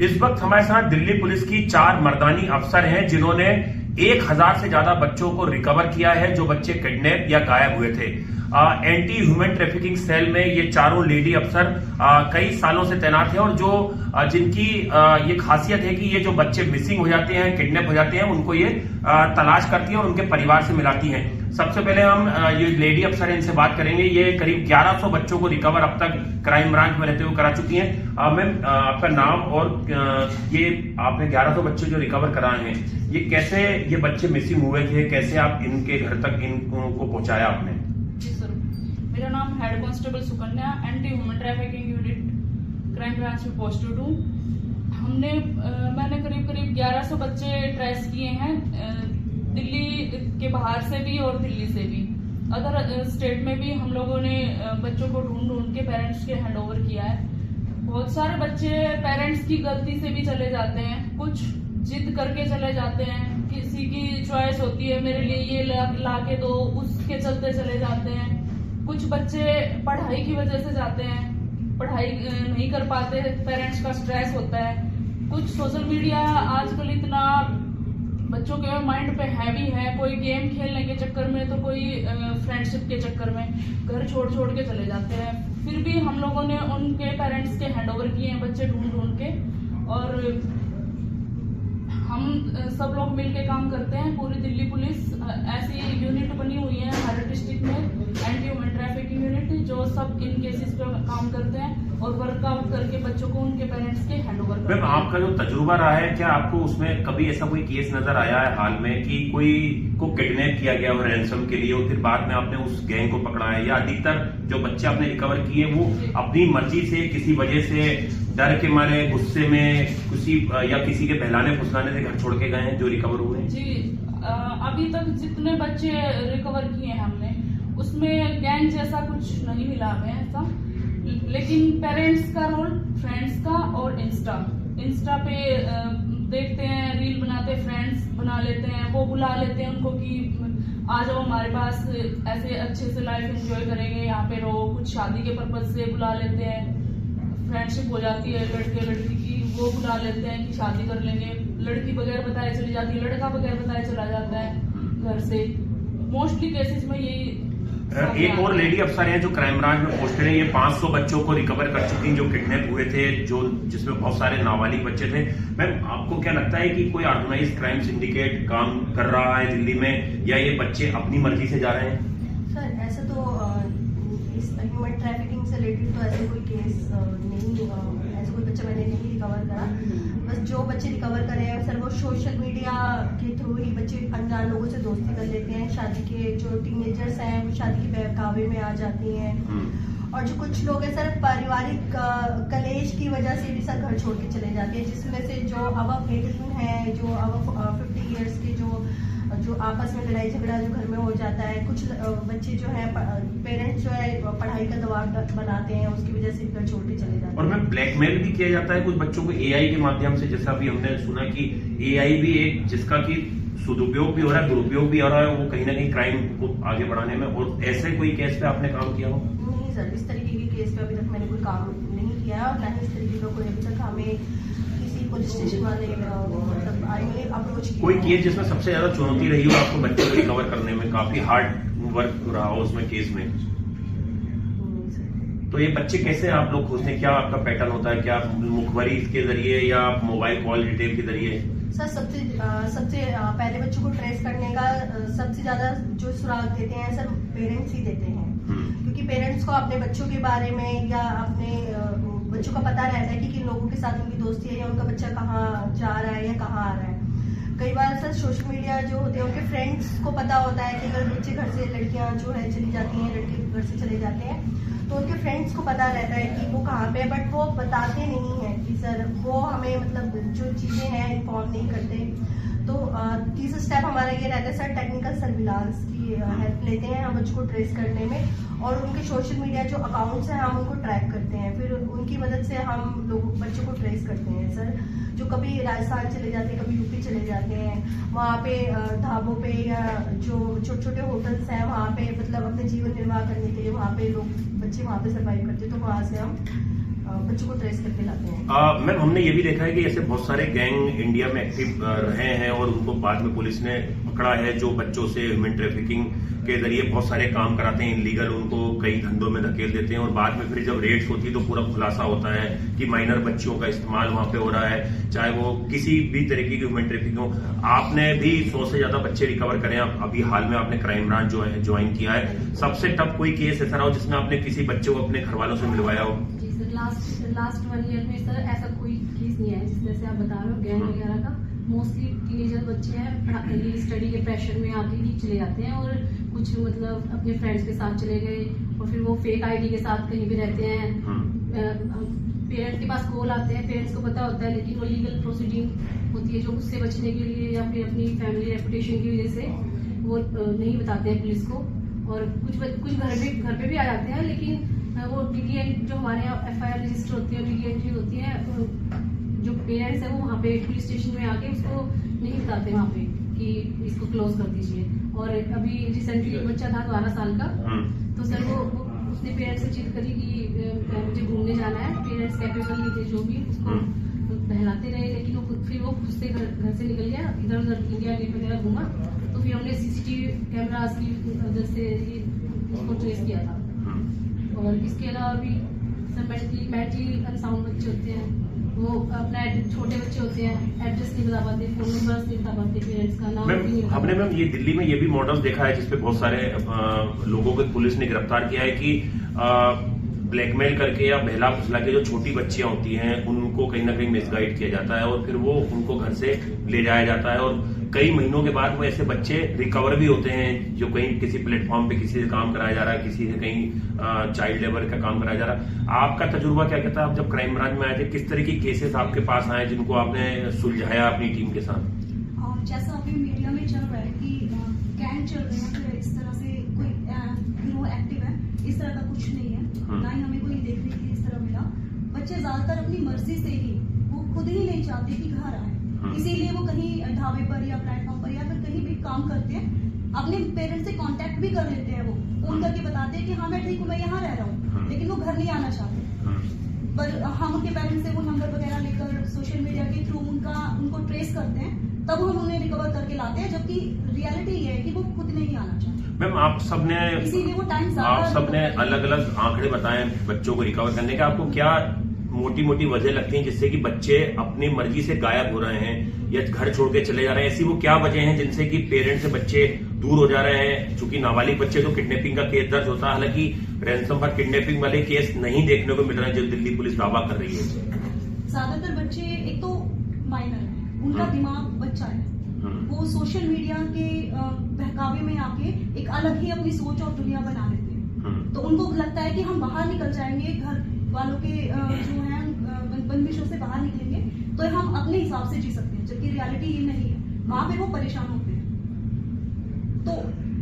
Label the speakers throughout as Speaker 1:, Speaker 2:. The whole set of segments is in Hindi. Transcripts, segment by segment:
Speaker 1: इस वक्त हमारे साथ दिल्ली पुलिस की 4 मर्दानी अफसर हैं जिन्होंने 1000 से ज्यादा बच्चों को रिकवर किया है जो बच्चे किडनैप या गायब हुए थे। एंटी ह्यूमन ट्रैफिकिंग सेल में ये चारों लेडी अफसर कई सालों से तैनात हैं और जो जिनकी ये खासियत है कि ये जो बच्चे मिसिंग हो जाते हैं, किडनैप हो जाते हैं, उनको ये तलाश करती हैं और उनके परिवार से मिलाती हैं। सबसे पहले हम ये लेडी अफसर हैं, इनसे बात करेंगे। ये करीब 1100 बच्चों को रिकवर अब तक क्राइम ब्रांच में रहते हुए करा चुकी हैं। मैम, आपका नाम और ये आपने 1100 बच्चे जो रिकवर कराए हैं, ये कैसे ये बच्चे मिसिंग हुए थे, कैसे आप इनके घर तक इनको पहुंचाया आपने?
Speaker 2: जी सर, मेरा नाम head constable Sukanya, anti human trafficking unit crime branch में पोस्टेड हूँ। मैंने करीब 1100 बच्चे ट्रेस किए हैं, दिल्ली के बाहर से भी और दिल्ली से भी। अदर स्टेट में भी हम लोगों ने बच्चों को ढूंढ के पेरेंट्स के हैंड ओवर किया है। बहुत सारे बच्चे पेरेंट्स की गलती से भी चले जाते हैं, कुछ जिद करके चले जाते हैं, किसी की चॉइस होती है मेरे लिए ये ला के दो, उसके चलते चले जाते हैं। कुछ बच्चे पढ़ाई की वजह से जाते हैं, पढ़ाई नहीं कर पाते, पेरेंट्स का स्ट्रेस होता है। कुछ सोशल मीडिया आजकल इतना बच्चों के माइंड पे हैवी है, कोई गेम खेलने के चक्कर में तो कोई फ्रेंडशिप के चक्कर में घर छोड़ के चले जाते हैं। फिर भी हम लोगों ने उनके पेरेंट्स के हैंडओवर किए हैं बच्चे ढूंढ के, और हम सब लोग मिलके काम करते हैं। पूरी दिल्ली पुलिस ऐसी यूनिट बनी हुई है हर डिस्ट्रिक्ट में, एंटी ह्यूमन ट्रैफिकिंग यूनिट, जो सब इन केसेस पे काम करते हैं और वर्कआउट करके बच्चों को उनके पेरेंट्स के हैंडओवर करते हैं।
Speaker 1: मैम, आपका जो तजुर्बा रहा है, क्या आपको उसमें कभी ऐसा कोई केस नजर आया है हाल में कि कोई को किडनैप किया गया और रैंसम के लिए, और फिर बाद में आपने उस गैंग को पकड़ा है? या अधिकतर जो बच्चे आपने रिकवर किए वो अपनी मर्जी से, किसी वजह से, डर के मारे, गुस्से में, किसी के बहलाने फुसलाने से घर छोड़ के गए हैं जो रिकवर हुए?
Speaker 2: जी, अभी तक जितने बच्चे रिकवर किए हैं हमने, उसमें गैंग जैसा कुछ नहीं मिला हमें ऐसा, लेकिन पेरेंट्स का रोल, फ्रेंड्स का, और इंस्टा पे देखते हैं, रील बनाते, फ्रेंड्स बना लेते हैं, वो बुला लेते हैं उनको कि आ जाओ हमारे पास, ऐसे अच्छे से लाइफ एंजॉय करेंगे, यहाँ पे रहो। कुछ शादी के पर्पज से बुला लेते हैं, फ्रेंडशिप हो जाती है लड़के लड़की की, वो बुला लेते हैं कि शादी कर लेंगे। लड़की बगैर बताए चली जाती है, लड़का बगैर बताए चला जाता है घर से। मोस्टली केसेस में यही।
Speaker 1: एक और लेडी अफसर हैं जो क्राइम ब्रांच में पोस्टेड हैं, ये 500 बच्चों को रिकवर कर चुकी हैं जो किडनैप हुए थे, जिसमें बहुत सारे नाबालिग बच्चे थे। मैम, आपको क्या लगता है कि कोई ऑर्गेनाइज क्राइम सिंडिकेट काम कर रहा है दिल्ली में, या ये बच्चे अपनी मर्जी से जा रहे हैं?
Speaker 3: सर, ऐसे तो इस ह्यूमन ट्रैफिकिंग से रिलेटेड तो ऐसे कोई केस नहीं, ऐसा कोई बच्चा मैंने नहीं रिकवर करा। बस जो बच्चे रिकवर करे हैं सर, वो सोशल मीडिया के थ्रू ही बच्चे अनजान लोगों से दोस्ती कर लेते हैं। शादी के जो टीनेजर्स हैं वो शादी के बहकावे में आ जाती हैं, और जो कुछ लोग हैं सर पारिवारिक कलेश की वजह से भी सर घर छोड़ के चले जाते हैं, जिसमें से जो अबव 18 है, जो अबव 50 ईयर्स के जो आपस में लड़ाई झगड़ा जो घर में हो जाता है। कुछ बच्चे जो है पेरेंट्स जो है पढ़ाई का दबाव बनाते हैं, उसकी वजह से घर छोड़ के चले जाते हैं।
Speaker 1: और मैम, ब्लैकमेल भी किया जाता है कुछ बच्चों को एआई के माध्यम से, जैसा भी हमने सुना कि एआई भी एक जिसका कि सदुपयोग भी हो रहा है, दुरुपयोग भी हो रहा है, वो कहीं ना कहीं क्राइम को आगे बढ़ाने में। और ऐसे कोई केस पे आपने काम किया हो?
Speaker 3: नहीं सर, इस तरीके के केस पे अभी तक मैंने कोई काम नहीं किया है, और ना ही इस तरीके का कोई अभी तक हमें पुलिस स्टेशन वाले मतलब आएंगे अप्रोच किया।
Speaker 1: कोई केस जिसमें सबसे ज्यादा चुनौती रही हो आपको बच्चों को रिकवर करने में, काफी हार्ड वर्क रहा हो उसमें केस में? तो ये बच्चे कैसे आप लोग खोजते हैं? क्या आपका पैटर्न होता है? क्या मुखबरी के जरिए या मोबाइल कॉल डिटेल के जरिए?
Speaker 3: सर, सबसे पहले बच्चों को ट्रेस करने का सबसे ज्यादा जो सुराग देते हैं सर, पेरेंट्स ही देते हैं। क्योंकि पेरेंट्स को अपने बच्चों के बारे में या अपने बच्चों का पता रहता है कि किन लोगों के साथ उनकी दोस्ती है, या उनका बच्चा कहाँ जा रहा है या कहाँ आ रहा है। कई बार सर सोशल मीडिया जो होते हैं उनके फ्रेंड्स को पता होता है कि अगर बच्चे घर से, लड़कियां जो है चली जाती हैं, लड़के घर से चले जाते हैं, तो उनके फ्रेंड्स को पता रहता है कि वो कहाँ पे है, बट वो बताते नहीं है कि सर, वो हमें मतलब जो चीजें हैं इन्फॉर्म नहीं करते। तो तीसरा स्टेप हमारा ये रहता है सर, टेक्निकल सर्विलांस की हेल्प लेते हैं हम बच्चों को ट्रेस करने में, और उनके सोशल मीडिया जो अकाउंट्स हैं हम उनको ट्रैक करते हैं। फिर उनकी मदद से हम लोग बच्चों को ट्रेस करते हैं सर, जो कभी राजस्थान चले जाते हैं, कभी यूपी चले जाते हैं, वहाँ पे ढाबों पे या जो छोटे छोटे होटल्स हैं वहाँ पे मतलब अपने जीवन निर्वाह करने के लिए वहाँ पे लोग बच्चे वहाँ पे सर्वाइव करते हैं, तो वहाँ से हम बच्चों को ट्रेस करके लाते हैं।
Speaker 1: मैम, हमने ये भी देखा है कि ऐसे बहुत सारे गैंग इंडिया में एक्टिव रहे हैं और उनको बाद में पुलिस ने पकड़ा है, जो बच्चों से ह्यूमन ट्रैफिकिंग के जरिए बहुत सारे काम कराते हैं इनलीगल, उनको कई धंधों में धकेल देते हैं और बाद में फिर जब रेड्स होती है तो पूरा खुलासा होता है कि माइनर बच्चियों का इस्तेमाल वहां पे हो रहा है, चाहे वो किसी भी तरीके की ह्यूमन ट्रैफिकिंग हो। आपने भी 100 से ज्यादा बच्चे रिकवर करे, अभी हाल में आपने क्राइम ब्रांच जो है ज्वाइन किया है। सबसे टफ कोई केस ऐसा रहा हो जिसमें आपने किसी बच्चे को अपने घर वालों से मिलवाया हो?
Speaker 4: जी सर, लास्ट 1 ईयर में सर ऐसा कोई केस नहीं है जिस तरह से आप बता रहे हो गैंग वगैरह का। मोस्टली टीनेजर बच्चे हैं, स्टडी के प्रेशर में आके ही चले जाते हैं और कुछ मतलब अपने फ्रेंड्स के साथ चले गए और फिर वो फेक आईडी के साथ कहीं भी रहते हैं। पेरेंट्स के पास कॉल आते हैं, पेरेंट्स को पता होता है, लेकिन वो लीगल प्रोसीडिंग होती है जो उससे बचने के लिए या फिर अपनी फैमिली रेपुटेशन की वजह से वो नहीं बताते हैं पुलिस को। और कुछ घर पे भी आ जाते हैं, लेकिन वो डीडी जो हमारे यहाँ FIR रजिस्टर होती है, डीडी एंट्री होती है, जो पेरेंट्स है वो वहाँ पे पुलिस स्टेशन में आके उसको नहीं बताते वहाँ पे कि इसको क्लोज कर दीजिए। और अभी रिसेंटली एक बच्चा था 12 साल का, तो सर वो उसने पेरेंट्स से जिद करी कि मुझे घूमने जाना है। पेरेंट्स कैपेबल नहीं थे जो भी, उसको बहलाते रहे, लेकिन वो फिर वो खुद से घर से निकल गया, इधर उधर इंडिया गेट वगैरह घूमा। तो फिर हमने CCTV कैमराज की वजह से उसको ट्रेस किया था। और इसके अलावा भी सर मेंटली अनसाउंड बच्चे होते हैं, वो अपना छोटे बच्चे होते हैं, एड्रेस नहीं बता पाते, फोन नंबर नहीं बता पाते, पेरेंट्स का नाम नहीं बता।
Speaker 1: हमने मैम ये दिल्ली में ये भी मॉडल्स देखा है जिसपे बहुत सारे लोगों को पुलिस ने गिरफ्तार किया है कि ब्लैकमेल करके या बहला फुसला के जो छोटी बच्चियां होती हैं उनको कहीं ना कहीं मिसगाइड किया जाता है और फिर वो उनको घर से ले जाया जाता है और कई महीनों के बाद वो ऐसे बच्चे रिकवर भी होते हैं, जो कहीं किसी प्लेटफॉर्म पे किसी से काम कराया जा रहा है, किसी से कहीं चाइल्ड लेबर का काम कराया जा रहा है। आपका तजुर्बा क्या कहता है? आप जब क्राइम ब्रांच में आए थे, किस तरह के केसेस आपके पास आए जिनको आपने सुलझाया अपनी टीम के साथ?
Speaker 5: जैसा अभी मीडिया में चल रहा है कि गैंग चल रहे हैं, फिर इस तरह से कोई गिरोह एक्टिव है, इस तरह का कुछ नहीं है, ना ही हमें कोई देखने के लिए इस तरह मिला। बच्चे ज्यादातर अपनी मर्जी से ही, वो खुद ही नहीं चाहते कि घर आए, इसीलिए वो कहीं ढाबे पर या प्लेटफॉर्म पर या फिर कहीं भी काम करते हैं, अपने पेरेंट्स से कांटेक्ट भी कर लेते हैं, वो फोन करके बताते हैं कि हाँ मैं ठीक हूँ, मैं यहाँ रह रहा हूँ, लेकिन वो घर नहीं आना चाहते। पर हम उनके पेरेंट्स से वो नंबर वगैरह लेकर सोशल मीडिया के थ्रू उनको ट्रेस करते हैं, तब हम उन्हें रिकवर करके लाते हैं, जबकि रियलिटी ये है कि वो खुद नहीं आना चाहते।
Speaker 1: मैम, आप सबने अलग अलग आंकड़े बताए बच्चों को रिकवर करने का। आपको क्या मोटी वजह लगती है जिससे कि बच्चे अपनी मर्जी से गायब हो रहे हैं या घर छोड़ के चले जा रहे हैं? ऐसी वो क्या वजह हैं जिनसे कि पेरेंट्स से बच्चे दूर हो जा रहे हैं? चूंकि नाबालिग बच्चे तो किडनैपिंग का केस दर्ज होता है, हालांकि रैंसम पर किडनैपिंग वाले केस नहीं देखने को मिल रहे हैं जो दिल्ली पुलिस दावा कर रही है।
Speaker 5: ज्यादातर बच्चे एक तो माइनर है, उनका दिमाग बच्चा है, वो सोशल मीडिया के बहकावे में आके एक अलग ही अपनी सोच और दुनिया बना लेते हैं। तो उनको लगता है कि हम बाहर निकल जाएंगे, घर वालों के जो है बंदिशों से बाहर निकलेंगे तो हम अपने हिसाब से जी सकते हैं, जबकि रियलिटी ये नहीं है, वहां पे वो परेशान होते हैं। तो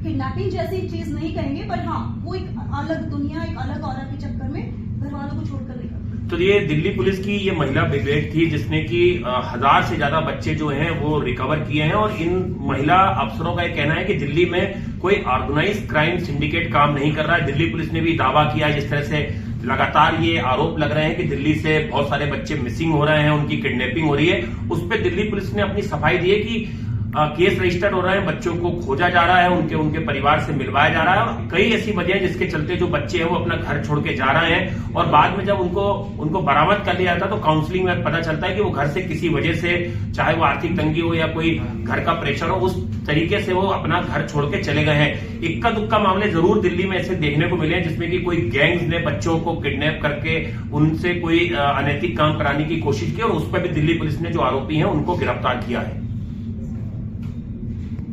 Speaker 5: किडनैपिंग जैसी चीज नहीं कहेंगे, पर हाँ वो एक अलग दुनिया, एक अलग ऑरा के चक्कर में घर वालों को छोड़कर निकलते।
Speaker 1: तो ये दिल्ली पुलिस की ये महिला ब्रिगेड थी जिसने कि 1000 से ज्यादा बच्चे जो हैं वो रिकवर किए हैं और इन महिला अफसरों का ये कहना है कि दिल्ली में कोई ऑर्गेनाइज क्राइम सिंडिकेट काम नहीं कर रहा है। दिल्ली पुलिस ने भी दावा किया है, जिस तरह से लगातार ये आरोप लग रहे हैं कि दिल्ली से बहुत सारे बच्चे मिसिंग हो रहे हैं, उनकी किडनैपिंग हो रही है, उस पर दिल्ली पुलिस ने अपनी सफाई दी है कि केस रजिस्टर्ड हो रहे हैं, बच्चों को खोजा जा रहा है, उनके परिवार से मिलवाया जा रहा है और कई ऐसी वजह है जिसके चलते जो बच्चे हैं वो अपना घर छोड़ के जा रहे हैं और बाद में जब उनको बरामद कर लिया जाता है तो काउंसलिंग में पता चलता है कि वो घर से किसी वजह से, चाहे वो आर्थिक तंगी हो या कोई घर का प्रेशर हो, उस तरीके से वो अपना घर छोड़ के चले गए हैं। इक्का दुक्का मामले जरूर दिल्ली में ऐसे देखने को मिले हैं जिसमें कि कोई गैंग्स ने बच्चों को किडनैप करके उनसे कोई अनैतिक काम कराने की कोशिश की और उस पर भी दिल्ली पुलिस ने जो आरोपी हैं उनको गिरफ्तार किया है।